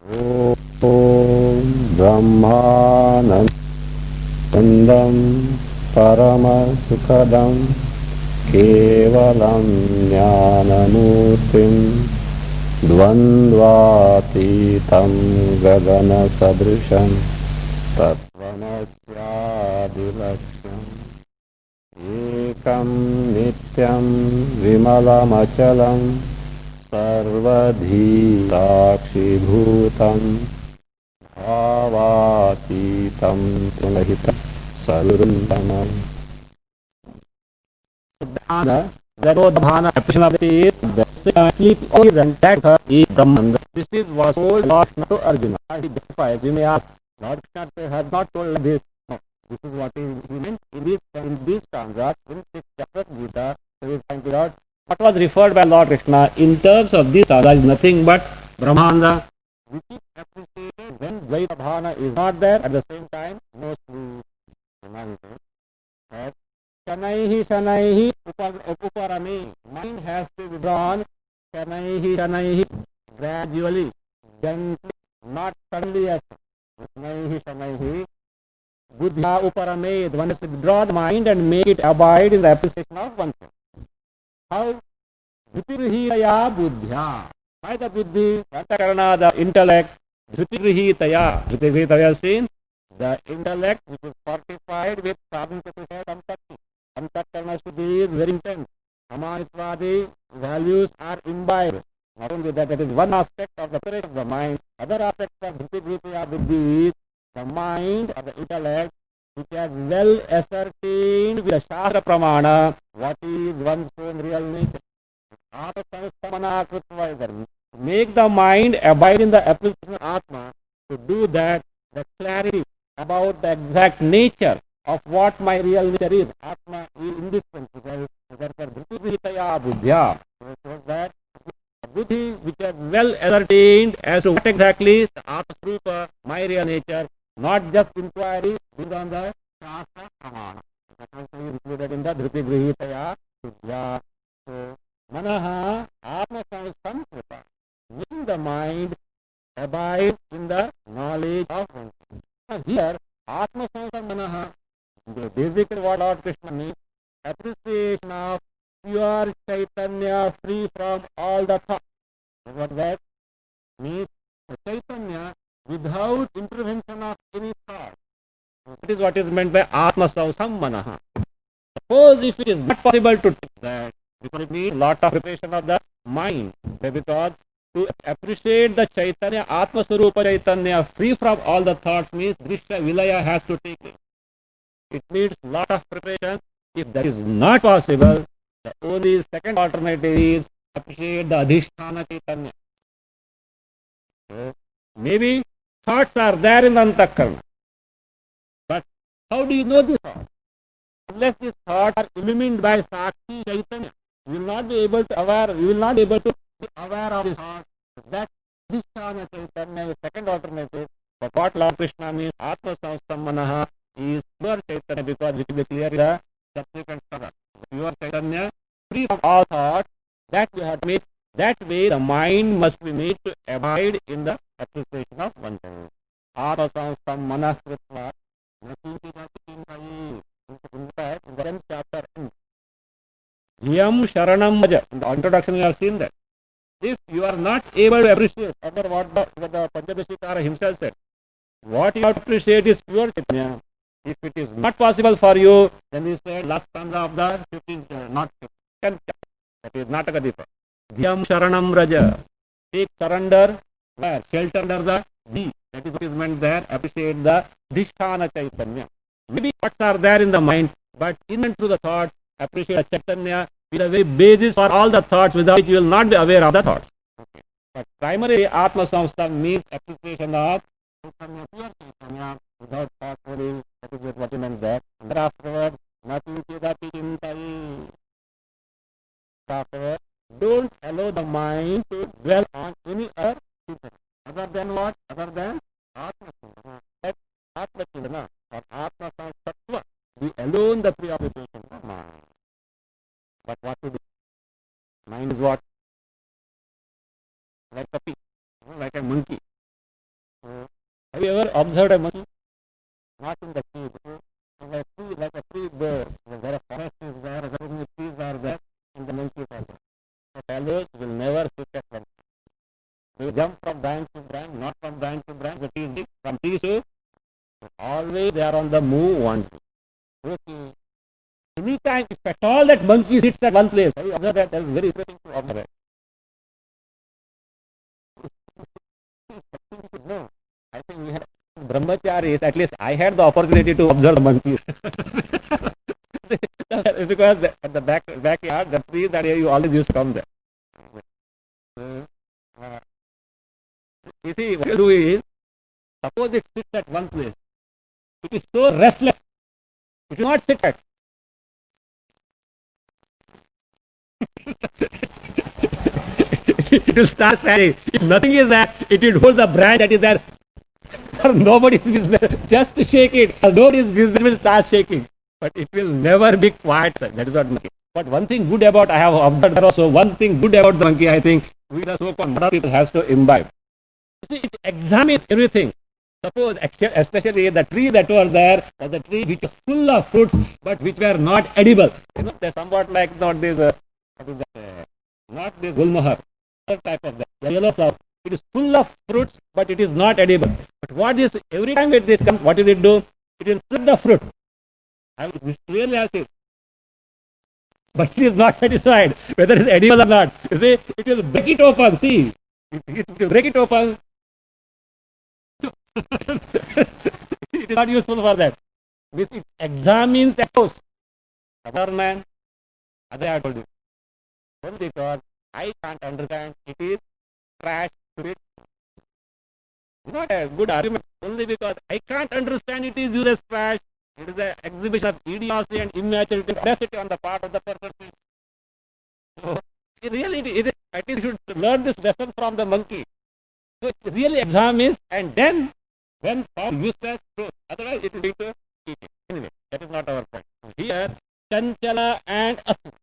ॐ ब्रह्मानन्दं परमसुखदं केवलं ज्ञानमूर्तिं द्वन्द्वातीतं गगनसदृशं तत्त्वमस्यादिलक्ष्यम् एकं नित्यं विमलमचलं सर्वधी साक्षिभूतं भावातीतं त्रिलहितं सर्वन्तमम्. Garodhana appreciation of the sleep is and that is Brahman. This is was told Lord Krishna to Arjuna. He justifies. We may ask, Lord Krishna has not told this. No. This is what he meant in these stanzas in 6th chapter of Gita. So we find out what was referred by Lord Krishna in terms of these stanzas is nothing but Brahmanda, which is appreciated when Vaidabhana is not there. At the same time, no sleep. Shanaihi uparame. Mind has to be drawn. Shanaihi gradually, gently, not suddenly as Shanaihi. Buddha uparame. One has to draw the mind and make it abide in the appreciation of oneself. How? Dhritirhitaya buddhya. By the buddhi, antakarana, the intellect. Dhritirhitaya. Dhritirhitaya seen the intellect which is fortified with sadhana shakti. Antakarana Shuddhi is very intense. Amanitwadi values are imbibed. Not only that, it is one aspect of the spirit of the mind. Other aspect of Dhritirhitaya buddhi is the mind or the intellect which has well ascertained with the Shastra Pramana what is one's own real nature. Make the mind abide in the appreciation of Atma. To do that, the clarity about the exact nature of what my real nature is. Atma is indispensable. Therefore, Dhritirhitaya buddhya. So that buddhi which has well ascertained as to what exactly is the Atma Srupa, my real nature, not just inquiry based on the Shastra Pramana. That also is included in the Dhritirhitaya buddhya. So, Manaha Atma Samskrita. Making the mind abide in the knowledge of oneself. Here, Atma Samskrita basically what Lord Krishna means, appreciation of pure Chaitanya free from all the thoughts. What that means, Chaitanya without intervention of any thought. That is what is meant by Atma Samskrita. Suppose if it is not possible to take that, because it needs a lot of preparation of the mind, because to appreciate the Chaitanya, Atma Sarupa Chaitanya free from all the thoughts means Drishya Vilaya has to take it. It needs a lot of preparation. If that is not possible, the only second alternative is appreciate the Adhisthana Chaitanya. So, maybe thoughts are there in the Antakarana. But how do you know these thoughts? Unless these thoughts are illumined by Sakshi Chaitanya, you will not be able to be aware of these thoughts. That Adhisthana Chaitanya is second alternative. But what Lord Krishna means, Atma Samstamanaha, is pure Chaitanya, because it will be clear in the subsequent slokha. Pure Chaitanya, free from all thoughts, that we have made. That way the mind must be made to abide in the appreciation of oneself. Atma Samstamanaha Kritva, in the 10th chapter, Yam Sharanam Maja. In the introduction we have seen that. If you are not able to appreciate, under what the Panchadashikara himself said, what you appreciate is pure Chaitanya. If it is not possible for you, then he said last stanza of the 15th, not 10th chapter, that is Natakadipa. Dhyam Sharanam Raja. Take surrender, where? Shelter under the D. That is what is meant there. Appreciate the Dhisthana Chaitanya. Maybe thoughts are there in the mind, but in and through the thoughts, appreciate Chaitanya is the very basis for all the thoughts, without which you will not be aware of the thoughts. Okay. But primarily, Atma Samstha means appreciation of Chaitanya, pure Chaitanya, without thought holding. That is what you meant there. And afterwards, nothing chidapi chintai. Afterwards, don't allow the mind to dwell on any other thing. Other than what? Other than Atma Chindana. That Atma Chindana or Atma Samstha be alone the preoccupation of mind. But what to do? Mind is what? Like a pig, like a monkey. Have you ever observed a monkey? Not in the tree. In a tree, like a tree bird, where a forest is there, where many trees are there, and the monkeys are there. The fellows will never sit at one. They jump from branch to branch, not from branch to branch, but from tree to always they are on the move one tree. Okay. Anytime, if at all that monkey sits at one place, have you observed that? That is very interesting to observe. No, I think we had brahmacharis, at least I had the opportunity to observe the monkeys. Because at the backyard, the trees that you always used to come there. You see, what you do is, suppose it sits at one place. It is so restless. It will not sit at. It will start standing. If nothing is there, it will hold the branch that is there. Nobody is there. Just shake it. Nobody's business will start shaking. But it will never be quiet, sir. That is what monkey. But one thing good about, I have observed also, one thing good about the monkey, I think, we the so-called modern people has to imbibe. You see, it examines everything. Suppose, especially the tree that was there, was a tree which was full of fruits, but which were not edible. You know, they're somewhat like not this, not this gulmohar, type of that, the yellow flower. It is full of fruits, but it is not edible. But what is, every time it comes, what will it do? It will split the fruit. I will really ask it. But it is not satisfied whether it is edible or not. You see, it will break it open. See, it will break it open. It is not useful for that. It examines the house. Other man, other I told you. Only because I can't understand, it is trash to it. Not a good argument. Only because I can't understand, it is used as trash. It is an exhibition of idiocy and immaturity and audacity on the part of the person. So, I think you should learn this lesson from the monkey. So, it really examines and then, when found useless, so otherwise it will lead to eating. Anyway, that is not our point. Here, Chanchala and Asura.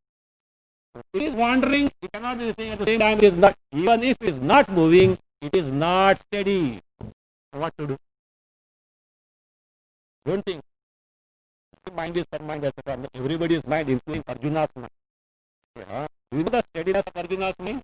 It is wandering, it cannot be saying at the same time, it is not, even if it is not moving, it is not steady. So what to do? Don't think. Mind is per mind, etc. Everybody's mind, including Arjuna's mind. Do you know the steadiness of Arjuna's mind?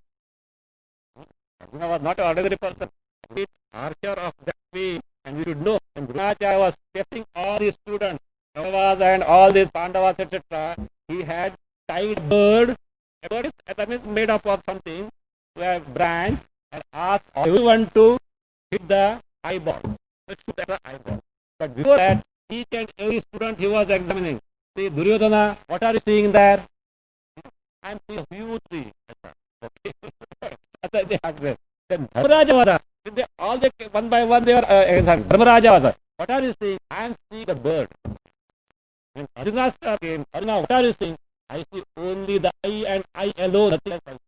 Arjuna was not an ordinary person. He was an archer of that way, and we should know. And Dronacharya was testing all his students, Kauravas and all these Pandavas, etc. He had tied a bird. A bird is, that means, made up of something, to a branch, and asked everyone to hit the eyeball. Let's shoot at the eyeball. But before that, each and every student he was examining. See, Duryodhana, what are you seeing there? I am seeing a huge tree. Okay. They asked them. Then Dharmaraja was all they, one by one, they were Dharmaraja was, what are you seeing? I am seeing a bird. When Arjuna came, Arjuna, what are you seeing? I see only the eye and eye alone. Nothing else.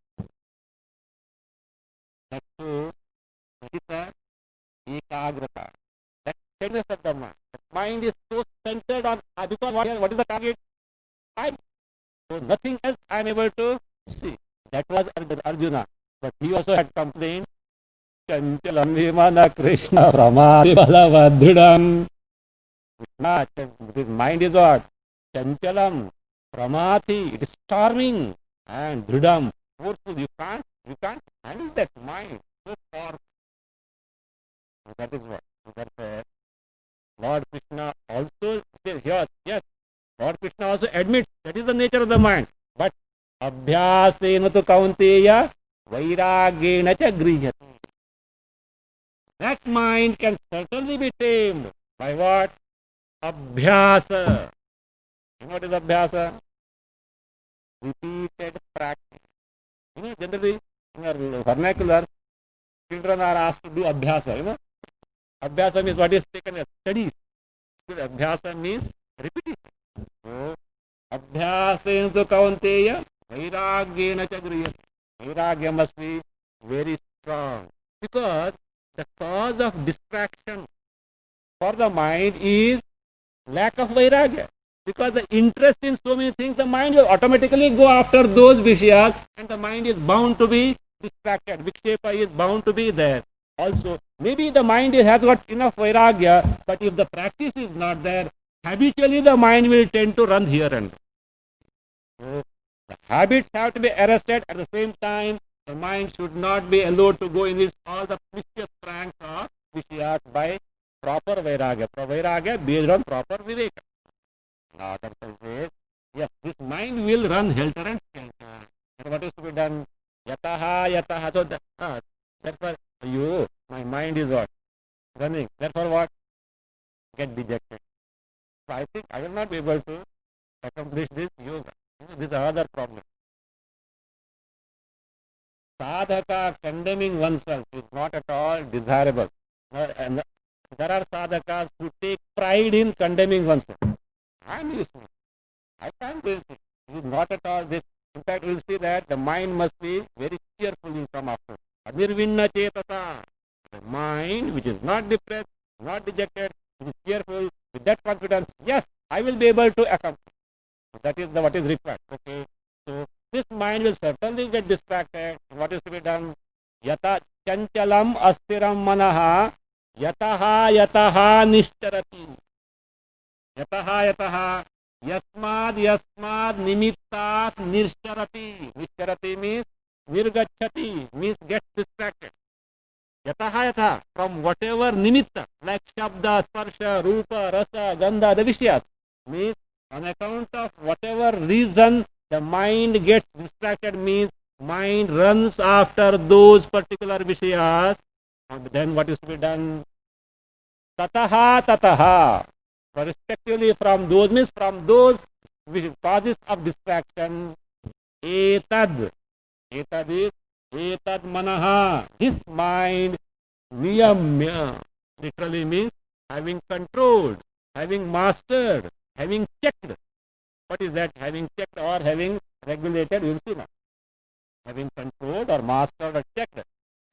That's true. That is the ekagrata. That steadiness of the mind. The mind is so centered on, because what is the target? I. So nothing else I am able to see. That was Arjuna. But he also had complained. Chanchalam vimana Krishna Ramadi Balavadridam. His mind is what? Chanchalam. Pramati, it is storming and dridam, forceful. You can't handle that mind so far. That is what. Therefore, Lord Krishna also says here, yes, Lord Krishna also admits that is the nature of the mind. But abhyasena tu kaunteya vairagena cha grihati. That mind can certainly be tamed by what? Abhyasa. You know what is abhyasa? Repeated practice. You know, generally, in our vernacular, children are asked to do abhyasa. You know, abhyasa means what is taken as studies. Abhyasa means repetition. So, abhyasa tu kaunteya vairagyena cha grihati. Vairagya must be very strong. Because the cause of distraction for the mind is lack of vairagya. Because the interest in so many things, the mind will automatically go after those vishayas, and the mind is bound to be distracted. Vikshepa is bound to be there. Also, maybe the mind has got enough vairagya, but if the practice is not there, habitually the mind will tend to run here and there. So, the habits have to be arrested. At the same time, the mind should not be allowed to go in this all the vicious pranks of Vishayas by proper vairagya. Vairagya based on proper viveka. Now, that says, yes, this mind will run helter and skelter. And what is to be done? Yataha, yataha. So, therefore, you, my mind is what? Running. Therefore, what? Get dejected. So, I think I will not be able to accomplish this yoga. This is another problem. Sadhaka condemning oneself is not at all desirable. And there are sadhakas who take pride in condemning oneself. I am useless. I can't do this. It is not at all this. In fact, we will see that the mind must be very cheerful in some after. Anirvinna chetasa. The mind which is not depressed, not dejected, it is cheerful, with that confidence, yes, I will be able to accomplish. That is what is required. Okay. So this mind will certainly get distracted. What is to be done? Yata chanchalam astiram manaha yataha yataha nishtarati. Yataha yataha yasmad yasmad nimittat nishtarati. Nishtarati means nirgachati, means gets distracted. Yataha yataha, from whatever nimitta, like shabda, sparsha, rupa, rasa, gandha, the vishyas, means on account of whatever reason the mind gets distracted, means mind runs after those particular vishayas. And then what is to be done? Tataha tataha. So respectively from those, means from those causes of distraction. Etad. Etad is etad manaha. This mind niyamya. Literally means having controlled, having mastered, having checked. What is that? Having checked or having regulated, we will see now. Having controlled or mastered or checked.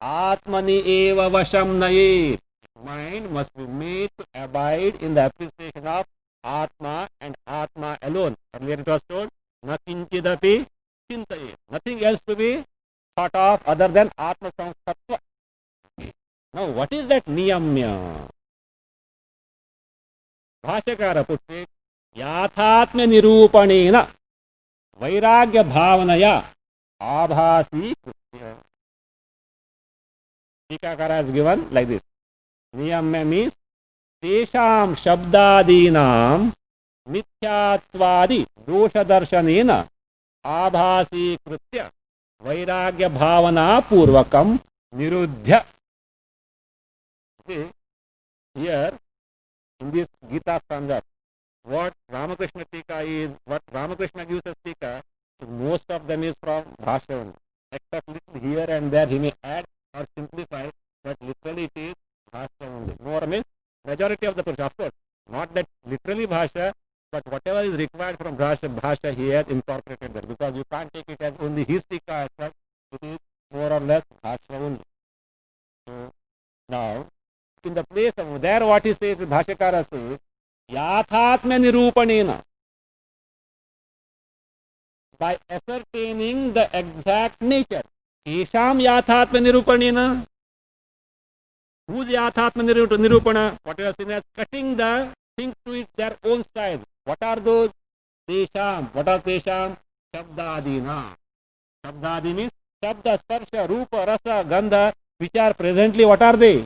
Atmani eva vasham naye. Mind must be made to abide in the appreciation of Atma and Atma alone. Earlier it was told, na kinchidapi chintaye. Nothing else to be thought of other than Atma Samsattva. Now what is that niyamya? Bhashyakara puts it, याथात्म्य निरूपणेन वैराग्य भावनया आभासी कृत्य. Tikakara has given like this. Niyamya means तेषां शब्दादीनां मिथ्यात्वादि दोषदर्शनेन आभासीकृत्य वैराग्य भावना पूर्वकं निरुद्ध्य. Here in this Gita stanza, what Ramakrishna Tika is, what Ramakrishna gives us Tika, most of them is from Bhashya only. Except little here and there he may add or simplify, but literally it is Bhashya only. More means majority of the portion, of course, not that literally Bhashya, but whatever is required from Bhashya he has incorporated there, because you can't take it as only his Tika as such, it is more or less Bhashya only. So, now, in the place of there what he says, Bhashyakara says, Yathatmya nirupanena, by ascertaining the exact nature. Isham Yathatmya nirupanena. Whose Yathatmya nirupana? What you have seen as cutting the things to their own size. What are those? Tesham. What are Tesham? Shabdadina. Shabdadi means Shabda, Sparsha, Rupa, Rasa, Gandha, which are presently, what are they?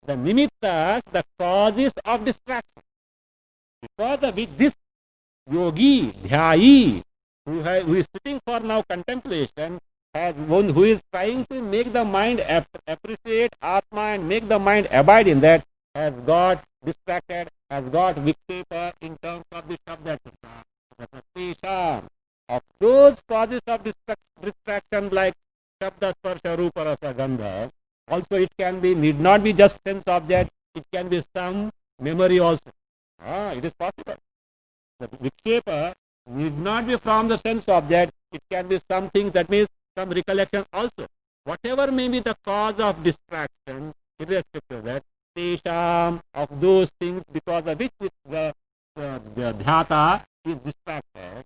The nimittas, the causes of distraction. Because of which this yogi, dhyayi, who is sitting for now contemplation, has one who is trying to make the mind appreciate Atma and make the mind abide in that, has got distracted, has got viksepa in terms of the Shabda. Of those causes of distraction like Shabda, Sparsha, Rupa, Rasa, Gandha, also it can be, need not be just sense object, it can be some memory also. It is possible. The vikshepa need not be from the sense object, it can be something, that means some recollection also. Whatever may be the cause of distraction, irrespective of that, tesham, of those things because of which the dhyata is distracted.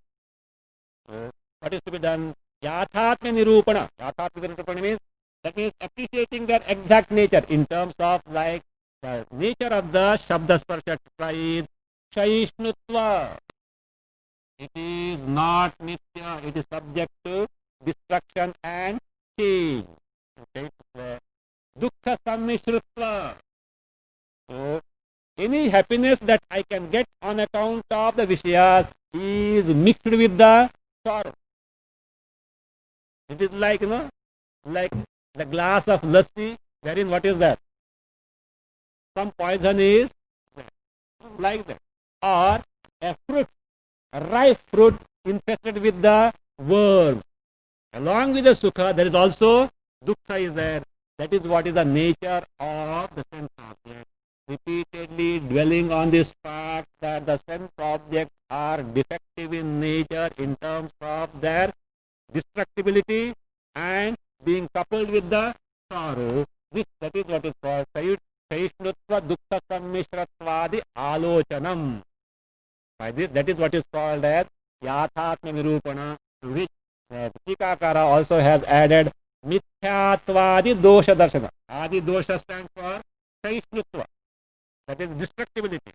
So, what is to be done? Yathatmya nirupana. Yathatmya nirupana means That means appreciating their exact nature in terms of like the nature of the Shabda Sparsha is Shaishnutva. It is not Nitya, it is subject to destruction and change. Dukkha Sammishrutva. So, any happiness that I can get on account of the Vishayas is mixed with the sorrow. It is like, like the glass of lassi, wherein what is that? Some poison is there, like that. Or a fruit, a ripe fruit infested with the worms. Along with the sukha, there is also dukkha is there. That is what is the nature of the sense object. Repeatedly dwelling on this fact that the sense objects are defective in nature in terms of their destructibility and being coupled with the sorrow. That is what is called Sahishnutva Dukkha Sammishratvadi Alochanam. By this, that is what is called as Yathatma Virupana, to which Tikakara also has added Mithyatvadi Dosha Darshana. Adi Dosha stands for Sahishnutva, that is destructibility,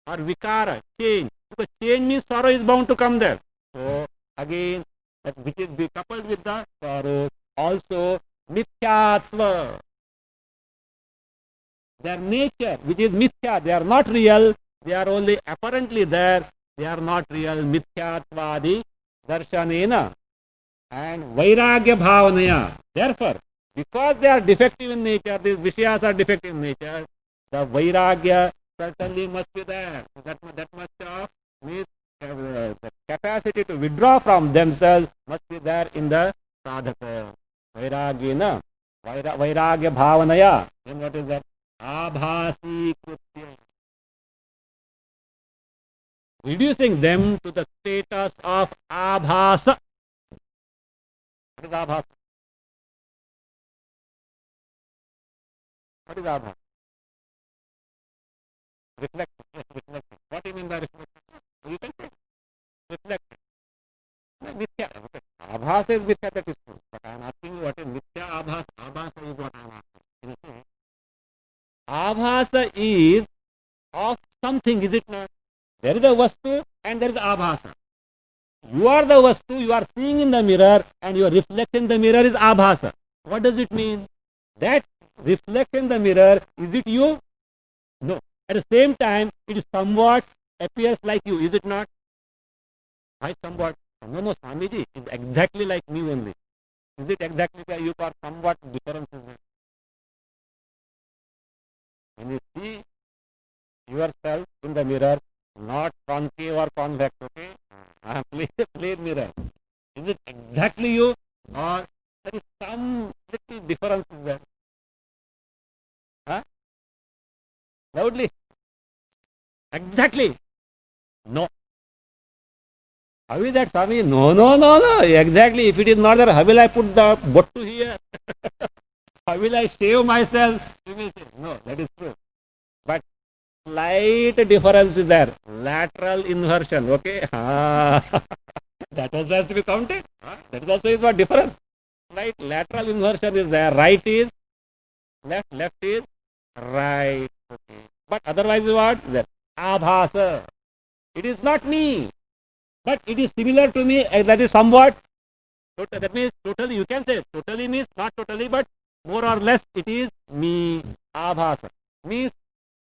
or Vikara, change. Because change means sorrow is bound to come there. So, again, that which is coupled with the sorrow, also Mithyatva. Their nature, which is Mithya, they are not real, they are only apparently there, they are not real. Mithyatvadi Darshanena and Vairagya Bhavanaya. Therefore, because they are defective in nature, these Vishayas are defective in nature, the Vairagya certainly must be there. That much of means the capacity to withdraw from themselves must be there in the sadhaka. Vairagyena, Vairagya Bhavanaya. Then what is that? Abhasi Krutya. Reducing them to the status of Abhasa. What is Abhasa? What is Abhasa? Reflection. Yes, reflection. What do you mean by reflection? You can say reflection. Mithya. Abhasa is Mithya, that is true. But I am asking you what is Mithya Abhasa. Abhasa is what I am asking. Abhasa is of something, is it not? There is a Vastu and there is Abhasa. You are the Vastu, you are seeing in the mirror and your reflection in the mirror is Abhasa. What does it mean? That reflection in the mirror, is it you? No. At the same time, it is somewhat appears like you, is it not? Why somewhat? No, Swamiji, it is exactly like me only. Is it exactly like you or somewhat differences? When you see yourself in the mirror, not concave or convex, okay? Plain mirror. Is it exactly you or there is some little difference there? Huh? Loudly. Exactly. No. How is that, Swami? No. Exactly. If it is not there, how will I put the bottu here? How will I shave myself? You will say, no, that is true. But slight difference is there. Lateral inversion, okay? That also has to be counted. That also is what difference. Slight lateral inversion is there. Right is left, left is right. Okay. But otherwise what? That Abhasa. It is not me. But it is similar to me. That is somewhat. That means totally, you can say totally means not totally, but more or less it is me. Abhasa. Means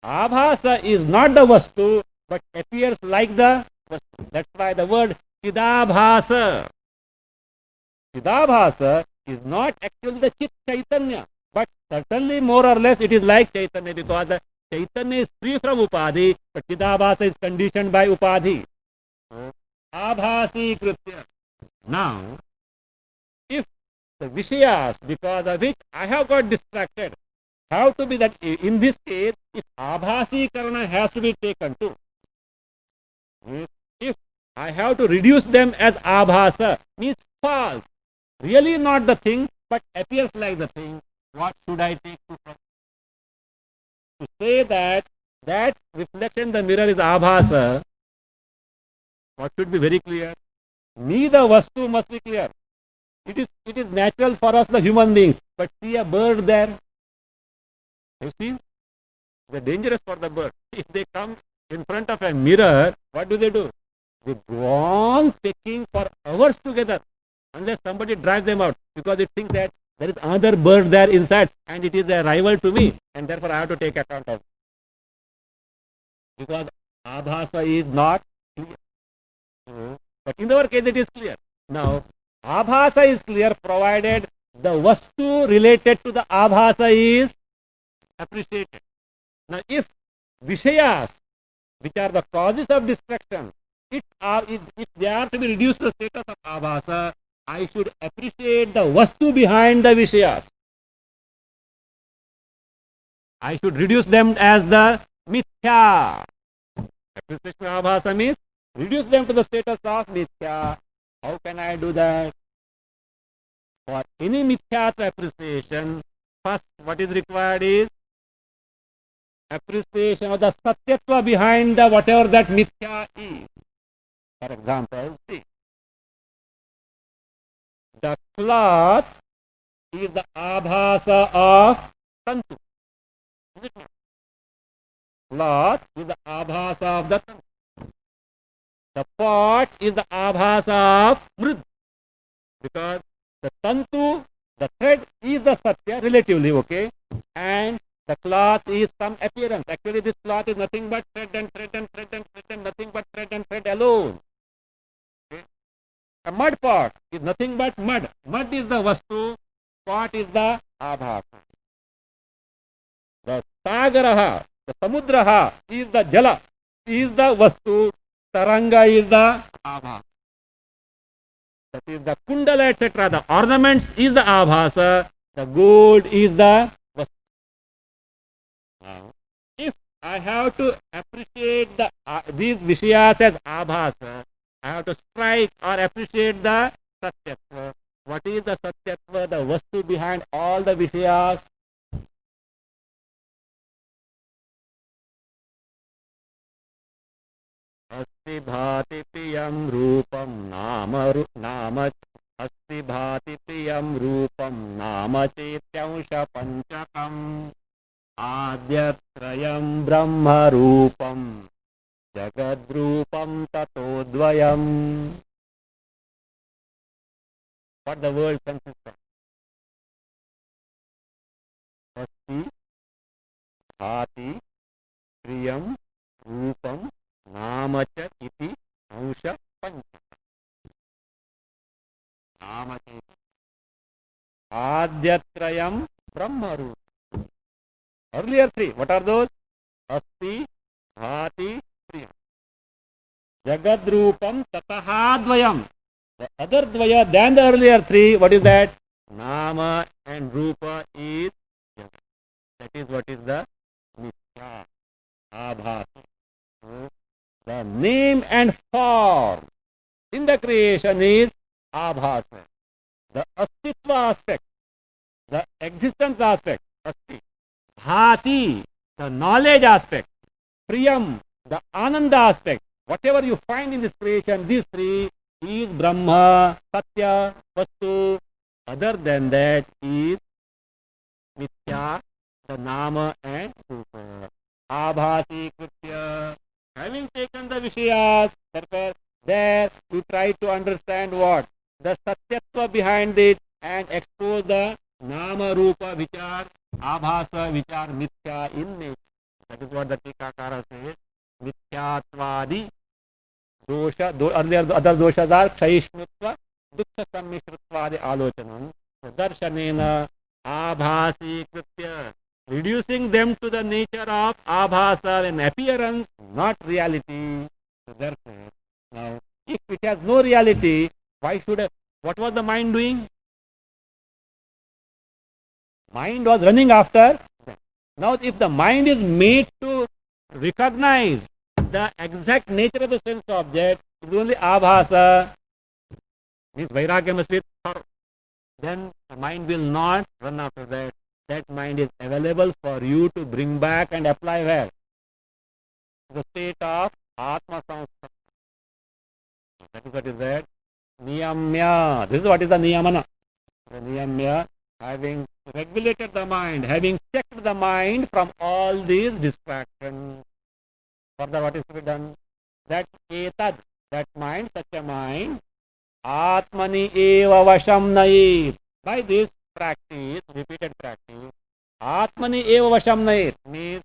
Abhasa is not the Vastu, but appears like the Vastu. That's why the word Chidabhasa. Chidabhasa is not actually the Chit Chaitanya, but certainly more or less it is like Chaitanya, because the Chaitanya is free from Upadhi, but Chidabhasa is conditioned by Upadhi. So, Abhasi Krutya. Now, if the Vishayas, because of which I have got distracted, have to be that in this case, if Abhasi Karana has to be taken too. If I have to reduce them as Abhasa, means false, really not the thing, but appears like the thing, what should I take to say that reflection in the mirror is Abhasa? What should be very clear? Neither Vastu must be clear. It is natural for us, the human beings. but see a bird there. You see, they're dangerous for the bird. If they come in front of a mirror, what do? They go on pecking for hours together unless somebody drives them out, because it thinks that there is another bird there inside and it is a rival to me, and therefore I have to take account of it. Because abhasa is not clear. But in our case it is clear. Now, abhasa is clear provided the vastu related to the abhasa is appreciated. Now, if vishayas, which are the causes of distraction, if they are to be reduced to the status of abhasa, I should appreciate the vastu behind the vishayas. I should reduce them as the mithya. Appreciation of abhasa means reduce them to the status of mithya. How can I do that? For any mithyatva appreciation, first what is required is appreciation of the satyatva behind the whatever that mithya is. For example, see, the cloth is the abhasa of tantu. Is it not? Cloth is the abhasa of the tantu. The pot is the abhasa of mrid. Because the tantu, the thread is the satya relatively, okay? And the cloth is some appearance. Actually, this cloth is nothing but thread and thread and thread and thread and nothing but thread and thread alone. Okay? A mud pot is nothing but mud. Mud is the vastu, pot is the abhasa. The sagaraha, the samudraha is the jala, is the vastu, taranga is the abhasa. That is the kundala, etc. The ornaments is the abhasa, the gold is the vastu. Now, if I have to appreciate these vishayas as abhasa, I have to strike or appreciate the satyatva. What is the satyatva? The vastu behind all the vishayas. Asti bhati priyam rupam nama asti bhati priyam rupam nama chetyansha panchakam adyatrayam brahma rupam jagadrupam tatodvayam. What the world consists of? Asti bhati priyam rupam namacha iti ansha panchakam. Namacha iti adyatrayam brahma rupam. Earlier three, what are those? Asti, bhati, priyam. Jagadrupam tatahadvayam. The other dvaya than the earlier three, what is that? Nama and rupa is Jagat. That is what is the mithya, abhasa. The name and form in the creation is abhasa. The astitva aspect, the existence aspect, asti. Bhati, the knowledge aspect. Priyam, the ananda aspect. Whatever you find in this creation, these three is Brahma, Satya, Vastu. Other than that is Mithya, the Nama and Rupa. Abhasi Kritya. Having taken the Vishayas, therefore there you try to understand what? The Satyatva behind it and expose the Nama Rupa which are Abhasa, which are Mithya in nature. That is what the Tikakara says. Mithyatvadi dosha, earlier other doshas are Kshaishnutva, Dukkha Sammishrutvadi Alochanam. So Darshanena Abhasi Kritya. Reducing them to the nature of Abhasa, an appearance, not reality. So therefore, now, if it has no reality, why should what was the mind doing? Mind was running after. Now, if the mind is made to recognize the exact nature of the sense object, it is only abhasa, means vairagya must be thorough. Then the mind will not run after that. That mind is available for you to bring back and apply where? The state of Atma Samskriti. That is what is that? Niyamya. This is what is the niyamana. The niyamya having regulated the mind, having checked the mind from all these distractions. Further, what is to be done? That etad, that mind, such a mind, atmani eva vasham nayet. By this practice, repeated practice, atmani eva vasham nayet means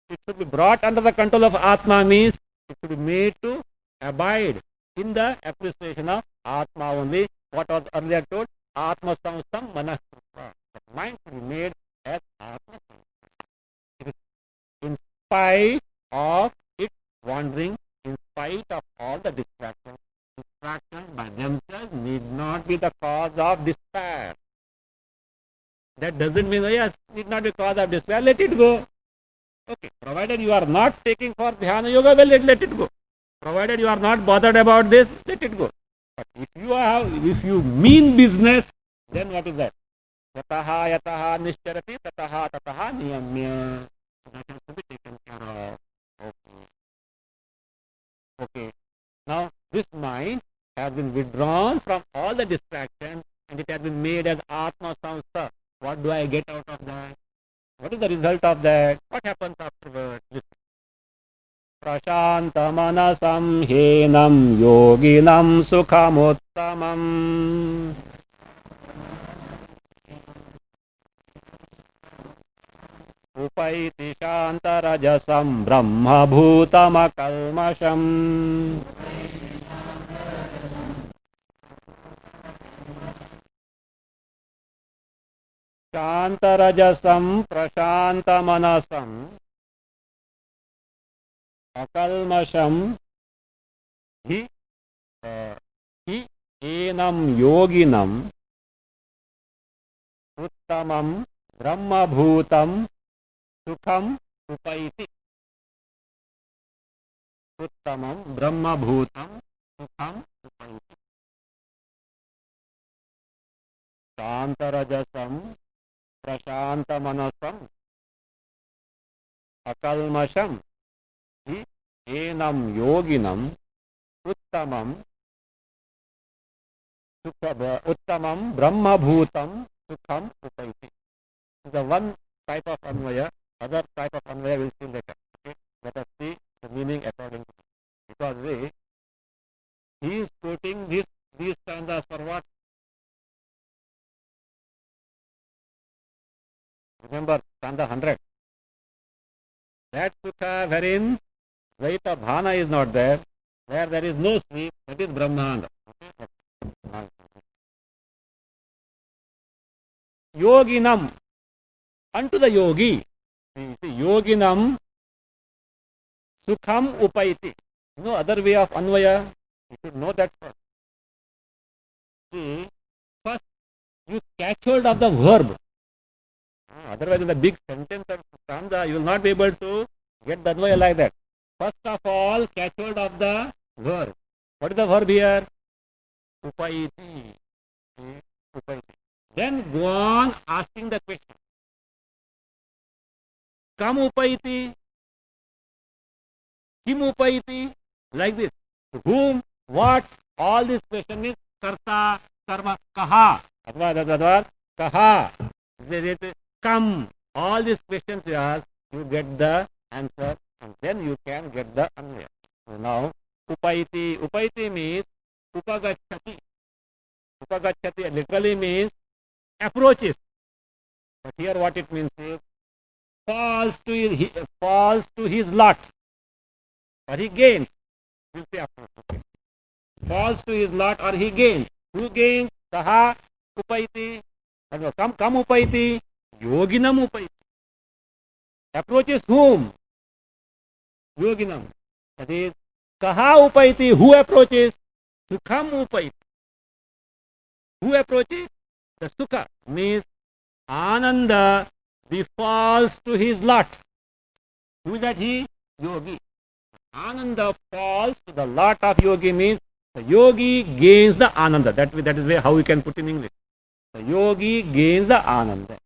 it should be brought under the control of Atma, means it should be made to abide in the appreciation of Atma only. What was earlier told, Atma samstam manah. The mind should be made as Atma samstam. In spite of its wandering, in spite of all the distractions. Distractions by themselves need not be the cause of despair. That doesn't mean, oh yes, need not be cause of despair, let it go. Okay, provided you are not taking for dhyana yoga, well, let it go. Provided you are not bothered about this, let it go. But if you mean business, then what is that? Yataha yataha nischarati tataha tataha niyamya. That has to be taken care of. Okay. Okay. Now, this mind has been withdrawn from all the distractions and it has been made as Atma Samstha. What do I get out of that? What is the result of that? What happens afterwards? Prashantamanasam henam yoginam sukhamuttamam. Upaiti shantarajasam brahma bhutamakalmasham. Shantarajasam prashantamanasam akalmasham hi enam yoginam uttamam brahma bhutam sukham upaiti. Uttamam brahma bhutam sukham upaiti. Shantarajasam prashantamanasam akalmasham hi enam yoginam uttamam brahma bhutam sukham upaiti. The one type of anvaya, other type of anvaya will see later. Okay? Let us see the meaning according to it. Because he is quoting these stanzas for what? Remember, stanza 100. That sukha wherein Vaita bhana is not there, where there is no sleep, that is Brahmanda. Okay? Yoginam, unto the yogi. See, yoginam sukham upaiti. No other way of anvaya. You should know that first. See, first you catch hold of the verb. Otherwise, in the big sentence of stanza, you will not be able to get the anvaya like that. First of all, catch hold of the verb. What is the verb here? Upaiti. Upaiti. Then go on asking the question. Kam upaiti? Kim upaiti? Like this. Whom? What? All this question is karta, karma, kaha. Adva, kaha. Come. All these questions you ask, you get the answer and then you can get the anvaya. So now, upaiti. Upaiti means upagachati. Upagachati literally means approaches. But here what it means is falls to his lot. Or he gains. We'll say after. Okay. Falls to his lot or he gains. Who gains? Kaha upaiti. Kam upaiti. Yoginam upaiti. Approaches whom? Yoginam. That is, kaha upaiti. Who approaches? Sukham upaiti. Who approaches? The sukha means Ananda befalls to his lot. Who is that he? Yogi. Ananda falls to the lot of yogi means the yogi gains the Ananda. That is how we can put in English. The yogi gains the Ananda.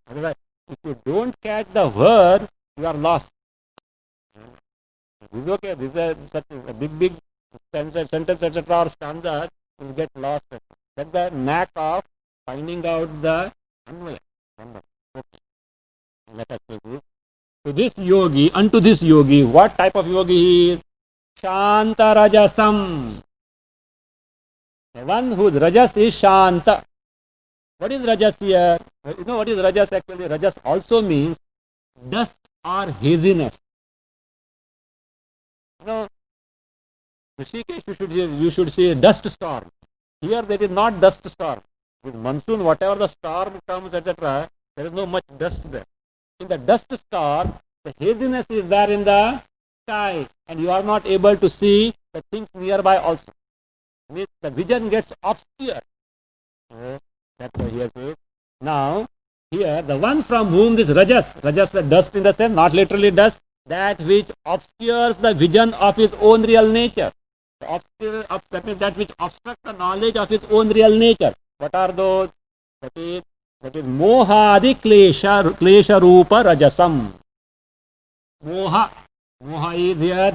Otherwise, if you don't catch the word, you are lost. This is okay. This is such a big sentence, etc. or stanza. You get lost. That's the knack of finding out the anvaya. Okay. Let us take this. To this yogi, unto this yogi, what type of yogi he is? Shanta Rajasam. The one whose Rajas is Shanta. What is Rajas here? You know what is Rajas actually? Rajas also means dust or haziness. You know, Rishikesh, you should say dust storm. Here there is not dust storm. With monsoon, whatever the storm comes, etc., there is no much dust there. In the dust storm, the haziness is there in the sky, and you are not able to see the things nearby also. Means the vision gets obscure. So that's why here says. Now, here the one from whom this Rajas, the dust in the sense, not literally dust, that which obscures the vision of his own real nature. That means that which obstructs the knowledge of his own real nature. What are those? That is Mohadi Klesha Rupa Rajasam. Moha. Moha is here,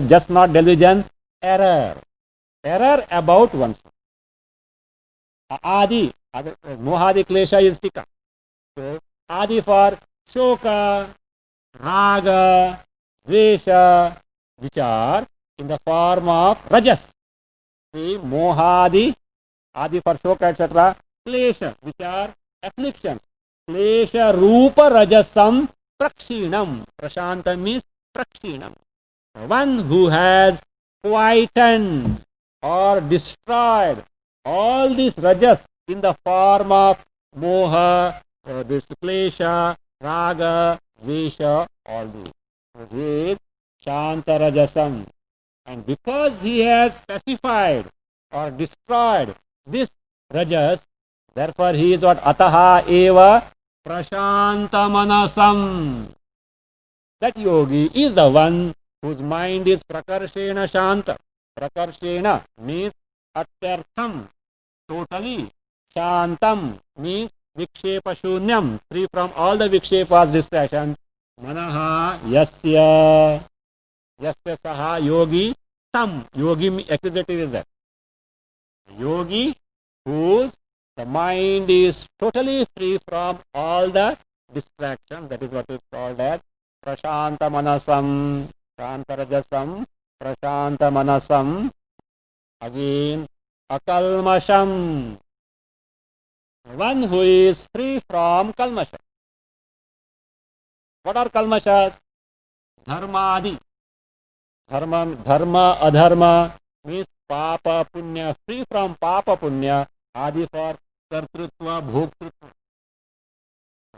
just not delusion, error. Error about oneself. Adi. Mohadi Klesha is Tika. So, Adi for Shoka, Raga, Dvesha, which are in the form of Rajas. See, Mohadi, Adi for Shoka, etc. Klesha, which are afflictions. Klesha Rupa Rajasam Prakshinam. Prashanta means Prakshinam. One who has quietened or destroyed all these Rajas in the form of Moha, this Klesha, Raga, Dvesha, all these. So he is Shanta Rajasam. And because he has pacified or destroyed this Rajas, therefore he is what? Ataha eva Prashanta Manasam. That yogi is the one whose mind is Prakarshena Shanta. Prakarshena means Atyartham, totally. Shantam means Vikshepa Shunyam, free from all the Vikshepas, distraction. Manaha Yasya. Yasya Saha Yogi Tam. Yogi accusative is that. Yogi whose the mind is totally free from all the distraction. That is what is called as Prashanta Manasam. Shanta Rajasam. Prashanta Manasam. Again, Akalmasham. One who is free from Kalmasha. What are Kalmashas? Dharmadi. Dharma, adharma means Papa, Punya. Free from Papa, Punya. Adi for Kartrutva, Bhoktrutva.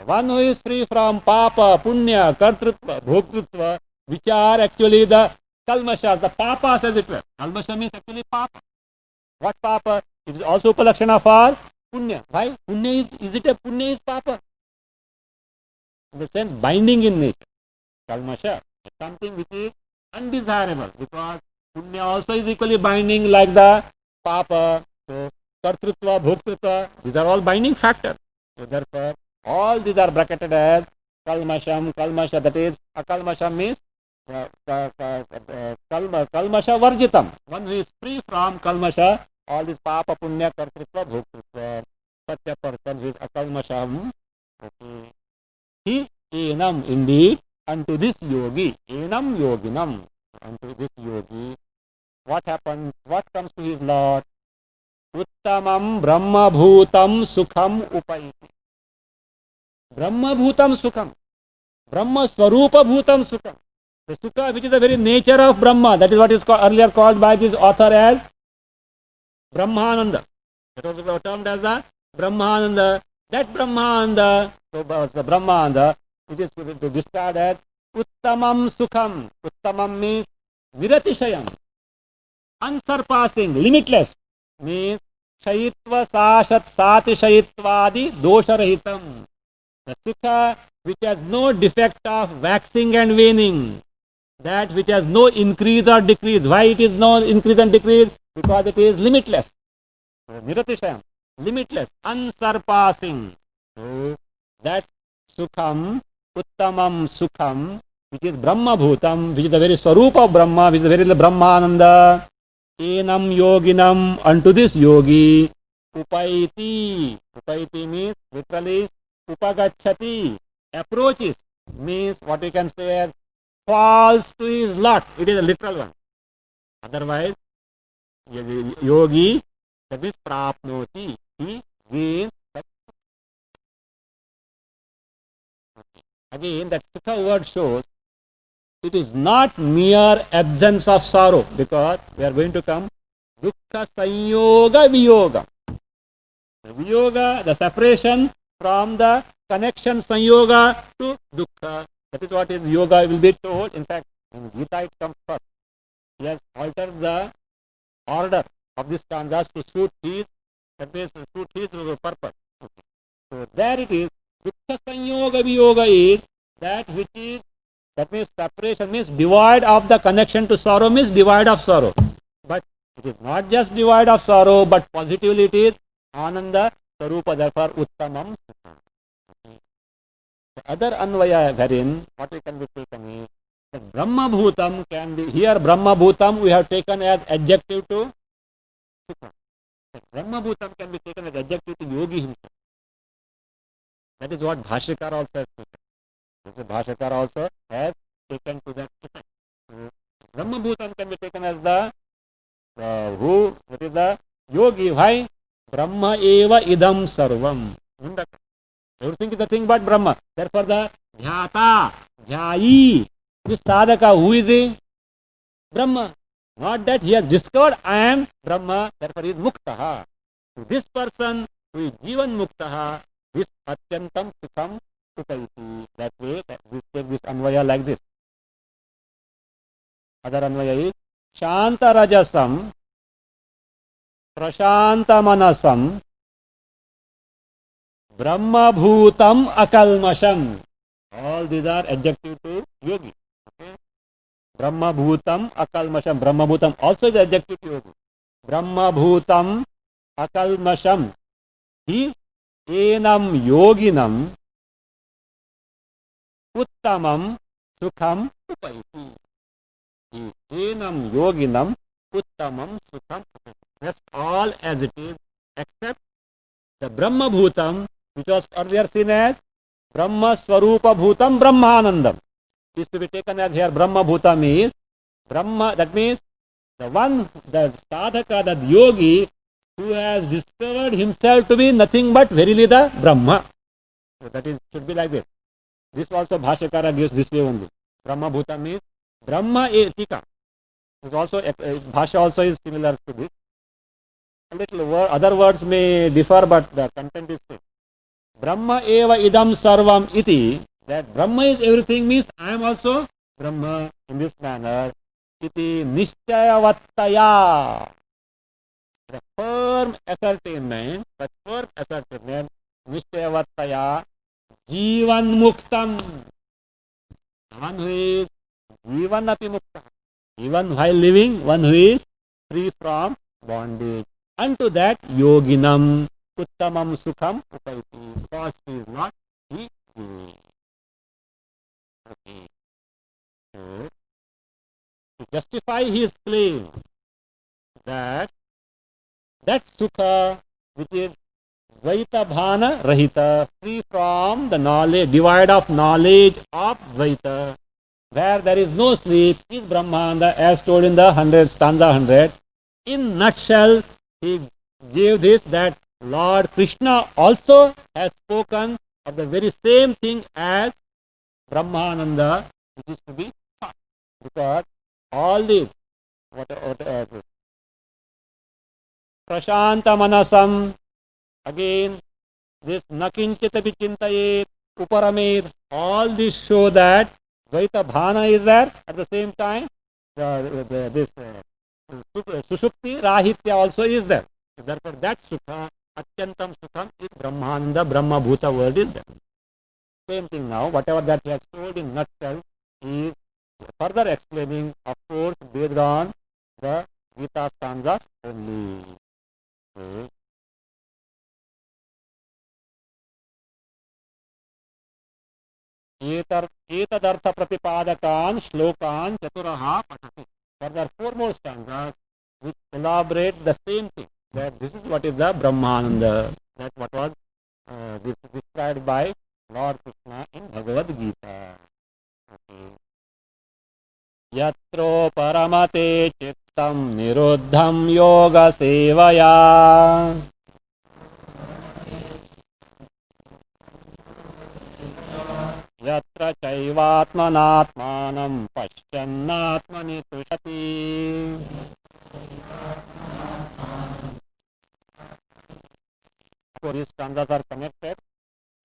One who is free from Papa, Punya, Kartrutva, Bhoktrutva, which are actually the Kalmashas, the Papas as it were. Kalmasha means actually Papa. What Papa? It is also Upalakshana for Punya. Why? Punya is it a Punya is Papa? In the sense, binding in nature. Kalmasha is something which is undesirable, because Punya also is equally binding like the Papa. So, Kartrutva, Bhoktrutva, these are all binding factors. So, therefore, all these are bracketed as Kalmasham, Kalmasha, that is, Akalmasha means Kalmasha Varjitam. One who is free from Kalmasha, all this Papa, Punya, Kartrutva, Bhoktrutva, such a person who is Akalmasham. Okay. He, Enam, indeed, unto this yogi, Enam Yoginam, unto this yogi, what happens, what comes to his lot? Uttamam Brahma Bhutam Sukham Upaiti. Brahma Bhutam Sukham. Brahma Swarupa Bhutam Sukham. The Sukha, which is the very nature of Brahma, that is what is earlier called by this author as Brahmananda. That was termed as the Brahmananda. That Brahmananda, so the Brahmananda, which is to describe as Uttamam Sukham. Uttamam means Viratishayam. Unsurpassing, limitless. Means Shayitva Sashat Sati Shayitvadi Dosharahitam. The Sukha which has no defect of waxing and waning. That which has no increase or decrease. Why it is no increase and decrease? Because it is limitless. Niratishayam. Limitless, unsurpassing. So that Sukham, Uttamam Sukham, which is Brahma Bhutam, which is the very Swarup of Brahma, which is the very Brahmananda. Enam Yoginam, unto this yogi, Upaiti. Upaiti means literally Upagachati, approaches, means what we can say as falls to his lot. It is a literal one. Otherwise, yogi, that means prapnoti, he gains. Again, that sukha word shows it is not mere absence of sorrow, because we are going to come dukkha sanyoga viyoga. The viyoga, the separation from the connection sanyoga to dukkha. That is what is yoga will be told. In fact, in Gita it comes first. He has altered the order of these stanzas to suit his, that means to suit his purpose. Okay. So there it is. Dukkha sanyoga viyoga is that which is, that means separation means divide of the connection to sorrow, means divide of sorrow. But it is not just divide of sorrow, but positively it is ananda sarupa, therefore uttamam sukha. The other anvaya wherein what we can be taken is that Brahma Bhutam can be, here Brahma Bhutam we have taken as adjective to Sukha. Brahma Bhutam can be taken as adjective to yogi himself. That is what Bhashyakara also has taken. Bhashyakara also has taken to that effect. Brahma Bhutam can be taken as the who, that is the yogi. Why? Brahma eva idam sarvam. Everything is the thing but Brahma. Therefore the dhyata, dhyayi, this sadhaka, who is he? Brahma. Not that he has discovered I am Brahma, therefore he is muktaha. To this person who is jivan muktaha, this atyantam sukham sukaiti. That way, we take this anvaya like this. Other anvaya is shanta rajasam, prashanta manasam, Brahma Bhutam Akalmasham. All these are adjective to yogi. Okay? Brahma Bhutam Akalmasham. Brahma Bhutam also is adjective to yogi. Brahma Bhutam Akalmasham. He enam yoginam uttamam sukham upaiti. He enam yoginam uttamam sukham upaiti. Rest all as it is except the Brahma Bhutam, which was earlier seen as Brahma Swarupa Bhutam Brahmanandam, is to be taken as here Brahma Bhutam is Brahma, that means the one, the sadhaka, the yogi who has discovered himself to be nothing but verily the Brahma. So that is, should be like this. This also Bhashyakara gives this way only. Brahma Bhutam is Brahma Etika. Is also Bhashya also is similar to this. A little other words may differ, but the content is same. Brahma eva idam sarvam iti, that Brahma is everything means I am also Brahma in this manner. Iti nishchayavattaya. The firm ascertainment, nishchayavattaya, jivan muktam. One who is jivan api mukta. Even while living, one who is free from bondage. Unto that yoginam uttamam sukham upaiti. Because he is not he. Okay. So, to justify his claim that sukha which is Dvaita Bhana Rahita, free from the knowledge, divide of knowledge of Dvaita, where there is no sleep, is Brahmanda, as told in the 100, stanza 100. In nutshell, he gave this, that Lord Krishna also has spoken of the very same thing as Brahmananda, which is to be taught. Because all these, Prashanta Manasam, again, this Nakinchita Vichintayet, Uparamed, all these show that Dvaita Bhana is there at the same time. This Sushupti Rahitya also is there. So therefore, that Sukha, Atyantam Sukham is Brahmananda, Brahma Bhuta word is there. Same thing now, whatever that he has told in nutshell is further explaining, of course, based on the Gita stanzas only. Okay. एतदर्थ प्रतिपादकान् श्लोकान् चतुरः पठति. Further, 4 more stanzas which elaborate the same thing. That this is what is the Brahmananda. That's what was described by Lord Krishna in Bhagavad Gita. Okay. Yatro paramate chittam niruddham yoga sevaya. Yatra chaivatmanatmanam paschannatmani tushati. These stanzas are connected,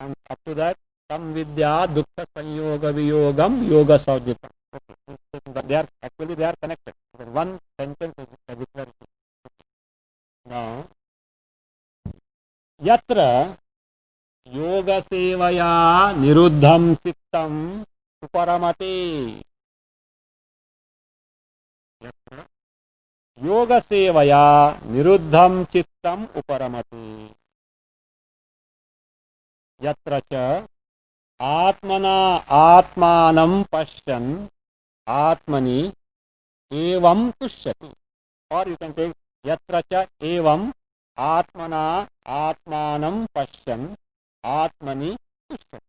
and up to that, tam vidya dukkha sanyoga viyogam yoga saujita. They are connected. One sentence is different. Now, yatra yoga sevaya niruddham chittam uparamate. Yatra yoga sevaya niruddham chittam uparamate. Yatra cha atmana atmanam pashyan atmani evam tushyati. Or you can take yatra cha evam atmana atmanam pashyan atmani tushyati.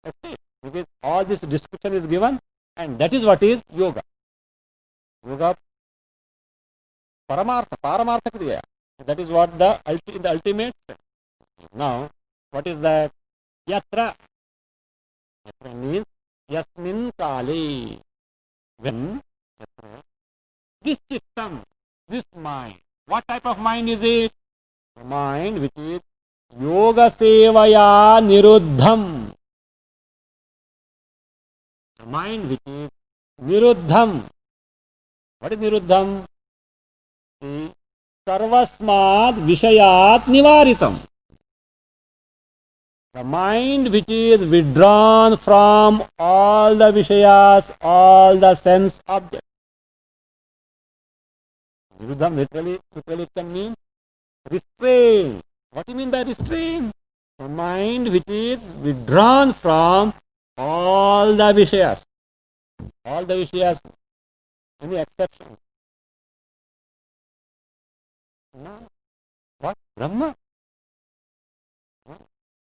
Okay. Because all this description is given, and that is what is yoga. Yoga paramartha kriya. That is what the ultimate. Now, what is that? Yatra. Yatra means yasmin kali. When this chittam, this mind. What type of mind is it? The mind which is yoga sevaya niruddham. The mind which is niruddham. What is niruddham? Sarvasmad vishayat nivaritam. The mind which is withdrawn from all the vishayas, all the sense objects. Niruddham literally can mean restraint. What do you mean by restraint? The mind which is withdrawn from all the vishayas. All the vishayas. Any exception? No. What? Brahma?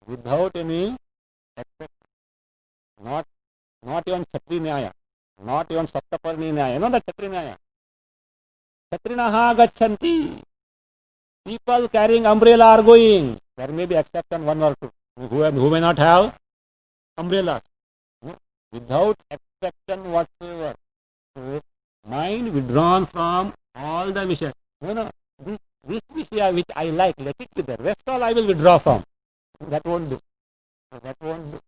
Without any exception. Not even Kshatri Nyaya. Not even Saptaparni Nyaya. No, the Kshatri Nyaya. Kshatrinaha gachanti. People carrying umbrella are going. There may be exception, one or two, who may not have umbrellas. No? Without exception whatsoever. So, mind withdrawn from all the vishayas. No. This vishaya which I like, let it be there. Rest all I will withdraw from. That won't do. That won't do.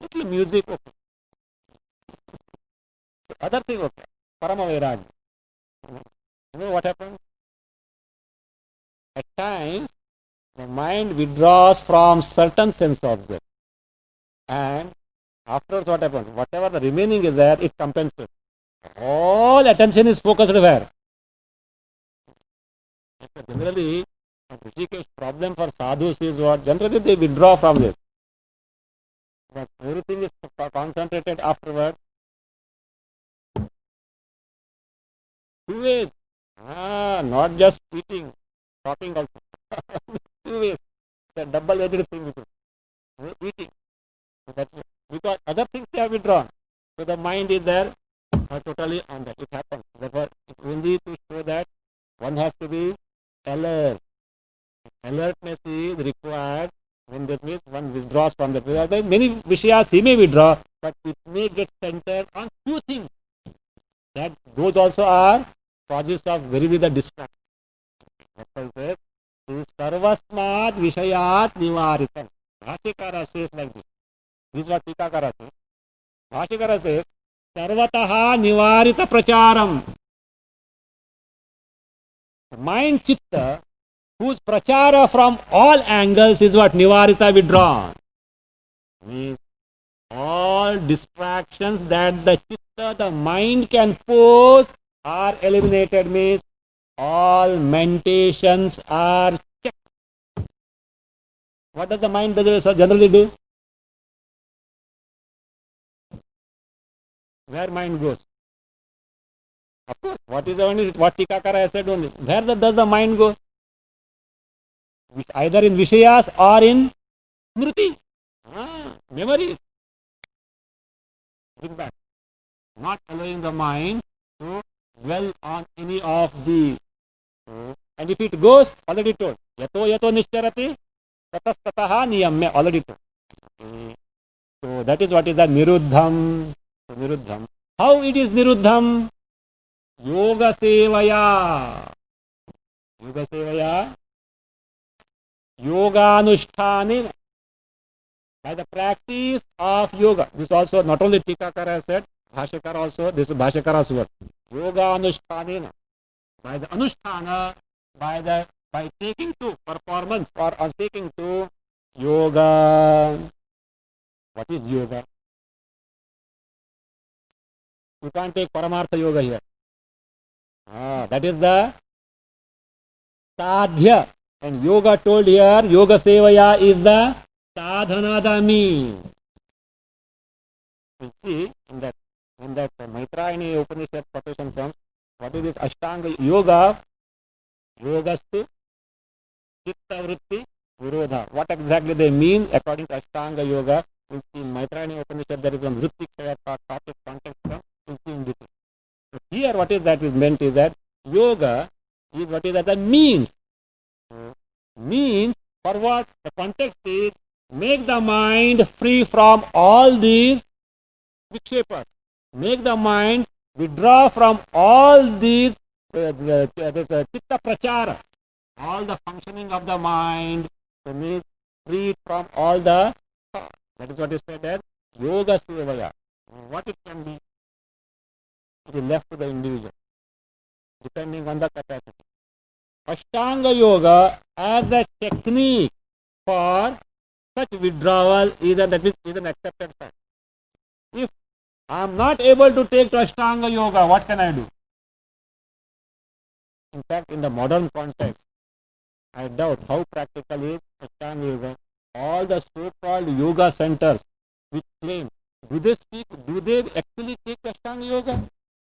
Little music, okay. Other thing, okay. Parama Vairagya. You know what happens? At times, the mind withdraws from certain sense objects. And afterwards what happens? Whatever the remaining is there, it compensates. All attention is focused where? Generally, Rishikesh problem for sadhus is what? Generally they withdraw from this. But everything is concentrated afterwards. 2 ways. Not just eating, talking also. 2 ways. The double-edged thing. Eating. So because other things they have withdrawn. So the mind is there, totally on that. It happens. Therefore, only to show that one has to be alert. Alertness is required when this means one withdraws from the prayer. Many vishayas he may withdraw, but it may get centered on 2 things. That those also are causes of very little distraction. That's why it says, Sarvasmat Vishayat Nivaritam. Bhashikara says like this. This is what Tikakara says. Bhashikara says, Sarvataha Nivarita Pracharam. The mind chitta, whose prachara from all angles is what? Nivarita, withdrawn. Means all distractions that the chitta, the mind can pose are eliminated. Means all mentations are checked. What does the mind generally do? Where mind goes? Of course, what Tikakara has said only. Where does the mind go? Either in Vishayas or in Smriti. Memories. Bring back. Not allowing the mind to dwell on any of these. And if it goes, already told. Yato yato nishcharati, tatastataha niyamya, already told. So that is what is the niruddham. Niruddham. How it is niruddham? Yoga sevaya. Yoga sevaya. Yoga anushthanena. By the practice of yoga. This also not only Tikakara has said, Bhashyakara also, this is Bhashyakara's word. Yoga anushtanena. By the anusthana, by taking to performance or taking to yoga. What is yoga? You can't take Paramartha yoga here. That is the sadhya. And yoga told here, yoga sevaya is the sadhana, the means. You see, in that Maitrayani Upanishad quotation comes, what is this Ashtanga yoga? Yogastu chitta vritti virodha. What exactly they mean according to Ashtanga yoga? You see in Maitrayani Upanishad there is one vritti kshaya topic context from, you see in detail. So here what is that is meant is that yoga is what is that the means. Means for what? The context is make the mind free from all these vikshepers. Make the mind withdraw from all these chitta prachara, all the functioning of the mind, to make free from all the thoughts. That is what is said as yoga sevaya. What it can be, it is left to the individual, depending on the capacity. Ashtanga yoga as a technique for such withdrawal is an accepted fact. If I am not able to take to Ashtanga yoga, what can I do? In fact, in the modern context, I doubt how practical is Ashtanga yoga. All the so-called yoga centers which claim, do they actually take Ashtanga yoga?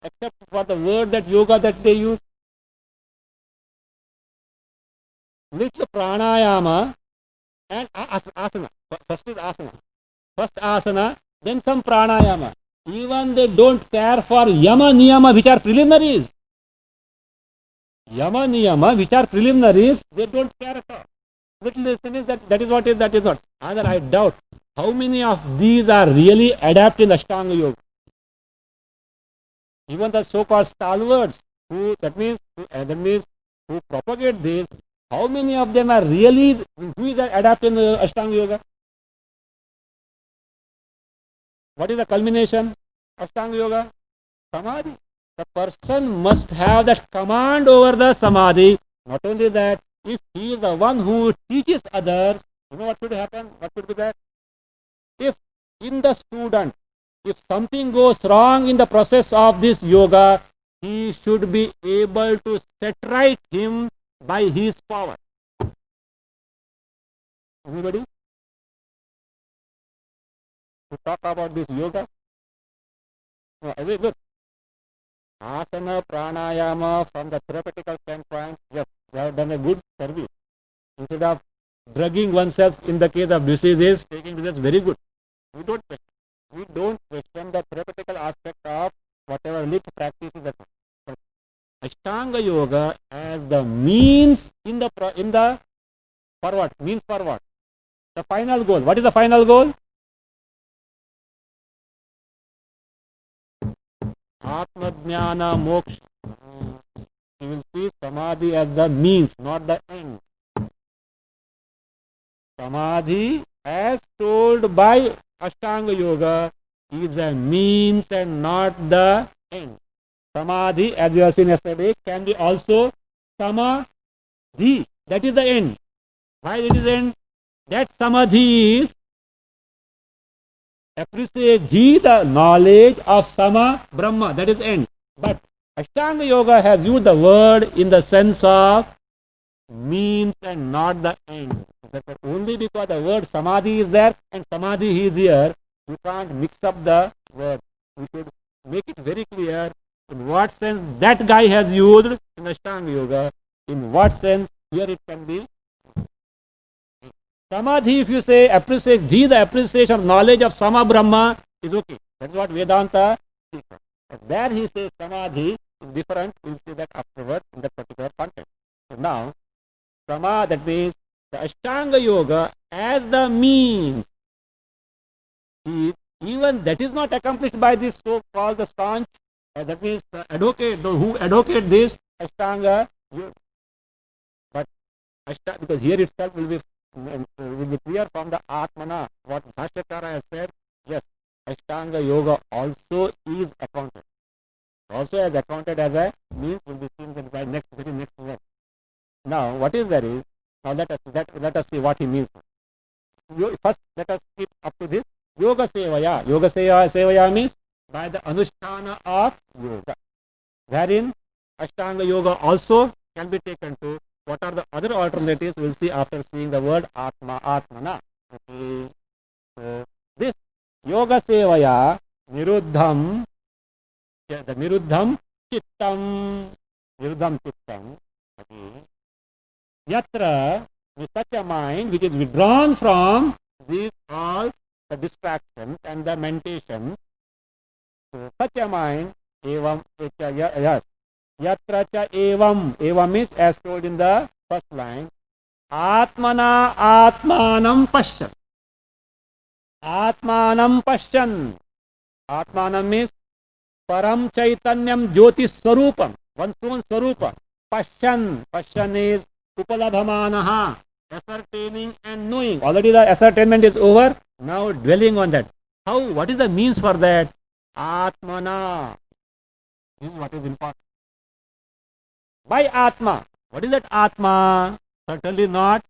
Except for the word that yoga that they use. Little pranayama and asana. First is asana. First asana, then some pranayama. Even they don't care for yama niyama which are preliminaries. Yama niyama which are preliminaries, they don't care at all. Little listening that is what is that is not. Either I doubt how many of these are really adapted in Ashtanga yoga. Even the so-called stalwarts who propagate this, how many of them are really who is adapted in Ashtanga yoga? What is the culmination of Ashtanga yoga? Samadhi. The person must have that command over the samadhi. Not only that, if he is the one who teaches others, you know what should happen? What should be that? If in the student, if something goes wrong in the process of this yoga, he should be able to set right him by his power. Anybody? To talk about this yoga? No, look. Asana, pranayama, from the therapeutical standpoint, yes, they have done a good service. Instead of drugging oneself in the case of diseases, taking this very good. We don't question the therapeutical aspect of whatever lit practice is. But Ashtanga yoga as the means in the for what? Means for what? The final goal. What is the final goal? Atma Jnana Moksha. You will see Samadhi as the means, not the end. Samadhi, as told by Ashtanga Yoga, is a means and not the end. Samadhi, as you have seen yesterday, can be also Samadhi. That is the end. Why it is the end? That Samadhi is appreciate the knowledge of Sama Brahma. That is the end. But Ashtanga Yoga has used the word in the sense of means and not the end. Therefore, only because the word samadhi is there and samadhi is here, you can't mix up the word. We should make it very clear in what sense that guy has used in Ashtanga Yoga, in what sense here it can be. Samadhi, if you say appreciate, the appreciation of knowledge of Sama Brahma is okay. That's what Vedanta speaks of. But there he says Samadhi is different. We'll see that afterwards in that particular context. So now, Sama, that means the Ashtanga Yoga as the means, is, even that is not accomplished by this so-called the staunch, that means the advocate, who advocate this Ashtanga Yoga. But because here itself will be clear from the Atmana, what Bhashyakara has said, yes, Ashtanga Yoga also is accounted. Also as accounted as a means will be seen by very next verse. Now, what is there is, now let us see what he means. First, let us keep up to this. Yoga Sevaya. Yoga Sevaya means by the Anushtana of Yoga. Wherein Ashtanga Yoga also can be taken to. What are the other alternatives? We'll see after seeing the word Atma, Atmana. Okay. So, this Yoga Sevaya Niruddham, the Niruddham Chittam, okay. Yatra, with such a mind which is withdrawn from these all the distractions and the mentation. So, such a mind, evam, yes. Yatra cha evam is as told in the first line, Atmana Atmanam Pashyan. Atmanam Pashyan. Atmanam means Param Chaitanyam Jyoti Swarupam, one's own Swarupa. Pashyan is Upalabhamanaha, ascertaining and knowing. Already the ascertainment is over, now dwelling on that. How? What is the means for that? Atmana. This is what is important. By Atma. What is that Atma? Certainly not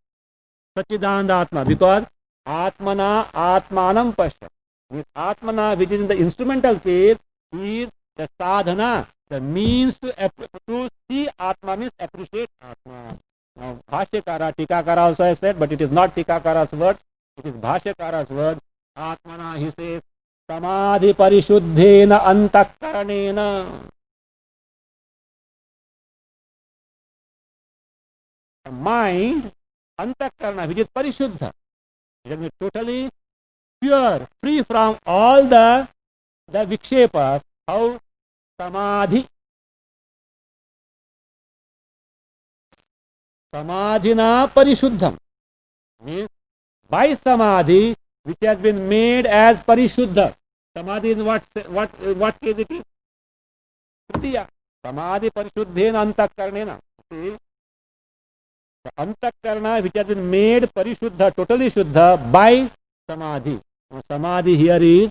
Satchidananda Atma, because Atmana Atmanam Pasha. This Atmana, which is in the instrumental case, is the sadhana, the means to see Atma means appreciate Atma. Now, Bhashyakara, Tikakara also has said, but it is not Tikakara's word, it is Bhashyakara's word. Atmana, he says, Samadhi Parishuddhena Antakkaranena. Mind, Antakkarana, which is Parishuddha, it is totally pure, free from all the vikshepas. How? Samadhi. Samadhina Parishuddham means by Samadhi, which has been made as Parishuddha. Samadhi in what case it is? Tritiya. Samadhi Parishuddhena Antakkaranena. See? The Antakkarana which has been made Parishuddha, totally Shuddha by Samadhi. Now, Samadhi here is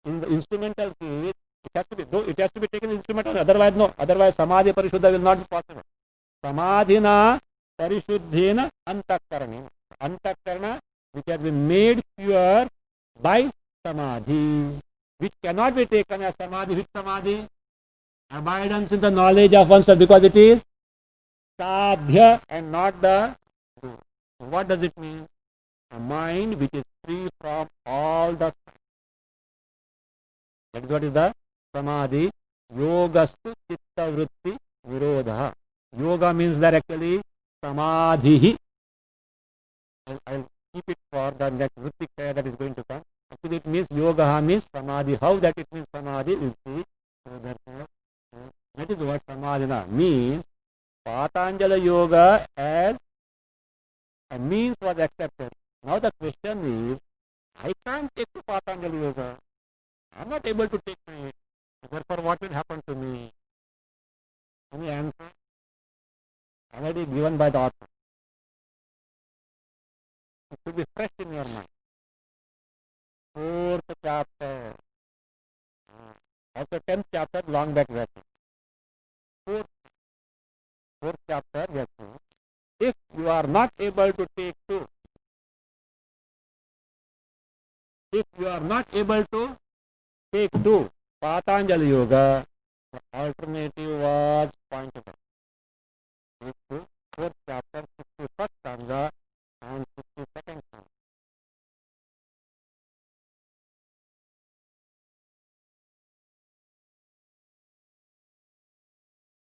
in the instrumental case, it has to be taken instrumental, otherwise no, otherwise Samadhi Parishuddha will not be possible. Samadhina Parishuddhena Antakkarana. Antakkarana which has been made pure by Samadhi, which cannot be taken as Samadhi. Which Samadhi? Abidance in the knowledge of oneself, because it is sadhya and not the do. What does it mean? A mind which is free from all the. That is what is the Samadhi. Yogastu chitta vritti virodha. Yoga means that actually Samadhi. I'll keep it for the next vritti prayer that is going to come. Actually it means Yoga means Samadhi. How that it means Samadhi will see. So therefore, that is what Samadhina means. Patanjali Yoga as a means was accepted. Now the question is, I can't take to Patanjali Yoga. I am not able to take it. Therefore, what will happen to me? Any answer? Already given by the author. It should be fresh in your mind. Fourth chapter. Also 10th chapter, long back version. Fourth chapter, version. If you are not able to take two, Patanjali Yoga, the alternative was pointed out. Fourth chapter, 61st stanza and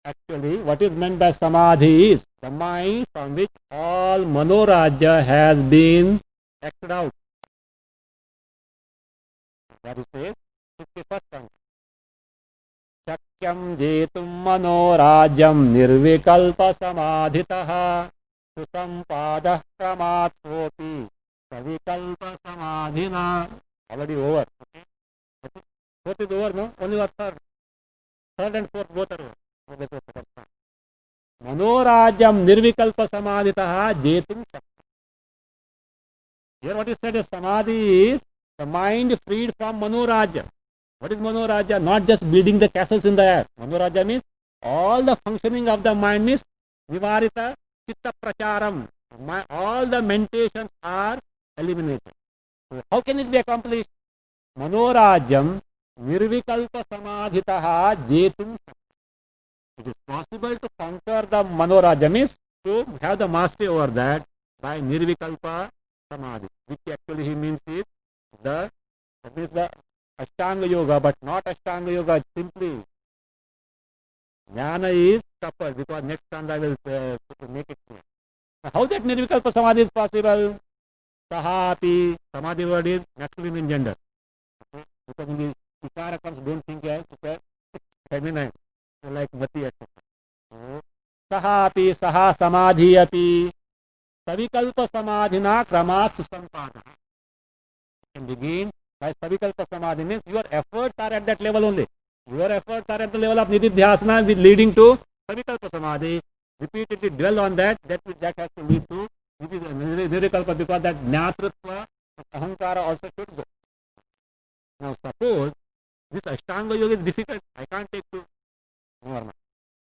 Actually, what is meant by samadhi is the mind from which all manorajya has been acted out. That is it. 51st point. Shakyam jetum manorajyam nirvikalpa samadhitah susampadah kramat sopi savikalpa samadhina. Already over. Okay. Fourth is over, no? Only one third. Third and fourth both are over. Manorajyam nirvikalpa samadhitah jetum shakti. Here what is said is samadhi is the mind freed from manorajya. What is manorajya? Not just building the castles in the air. Manorajya means all the functioning of the mind means vivarita chitta pracharam. All the mentations are eliminated. So how can it be accomplished? Manorajyam nirvikalpa samadhitah jetum. It is possible to conquer the manorajya means to have the mastery over that by nirvikalpa samadhi, which actually he means is that means the Ashtanga Yoga, but not Ashtanga Yoga, simply Jnana is coupled because next time I will make it clear. How that nirvikalpa samadhi is possible? Sahapi, samadhi word is masculine in gender. Okay? Because in the Ikarakams don't think as feminine, like Mati, etc. Sahapi, saha samadhiyati, savikalpa samadhina kramat susampada. Can begin by savikalpa samadhi means your efforts are at that level only. Your efforts are at the level of nididhyasana leading to savikalpa samadhi. Repeatedly dwell on that. That has to lead to nirikalpa because that jnatritva ahankara also should go. Now suppose this Ashtanga Yoga is difficult. I can't take to normal.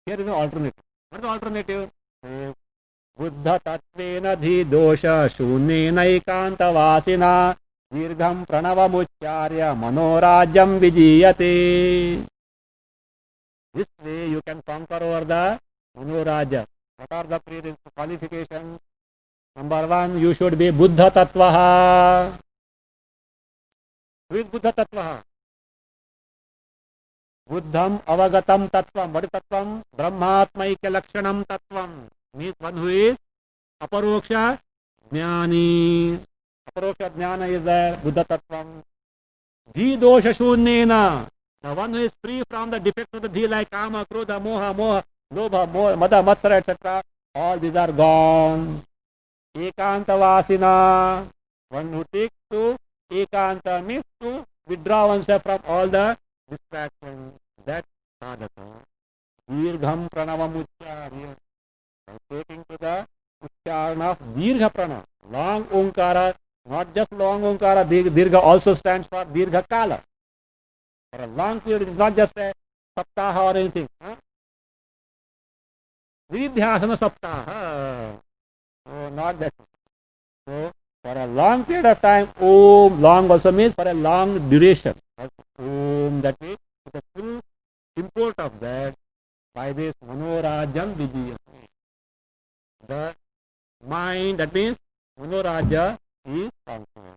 Here is an alternative. What is the alternative? Buddha tattvena dhi dosha shunyena ekanta vasina dirgham pranavamucharya manorajyam vijiyate. This way you can conquer over the manorajya. What are the qualifications? Number one, you should be Buddha tattvaha. Who is Buddha tattvaha? Buddham avagatam tattvam. What is tattvam? Brahmatmaikya lakshanam tattvam. Means one who is aparoksha jnani. Aparoksha jnana is there, Buddha tattvam. Dhi dosha shunyena. The one who is free from the defects of the dhi like kama, krodha, moha, lobha, mada, matsara, etc. All these are gone. Ekanta vasina. One who takes to ekanta means to withdraw oneself from all the distraction. That sadhaka. Dirgham pranavam ucharya. Taking to the ucharana of dirgha prana. Long onkara, not just long onkara, dirgha also stands for dirgha kala. For a long period, it is not just a saptaha or anything. Vidhyasana saptaha. So not that. So for a long period of time, Om, long also means for a long duration. Om, that means the full import of that by this manorajyam vijaya. The mind, that means manorajya is conquered.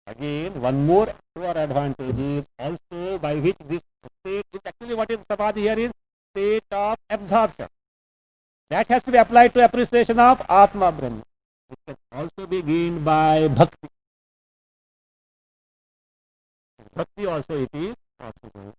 Again, one more advantage is also by which this state is actually what is samadhi here is state of absorption. That has to be applied to appreciation of Atma Brahma. It can also be gained by bhakti. Bhakti also it is possible.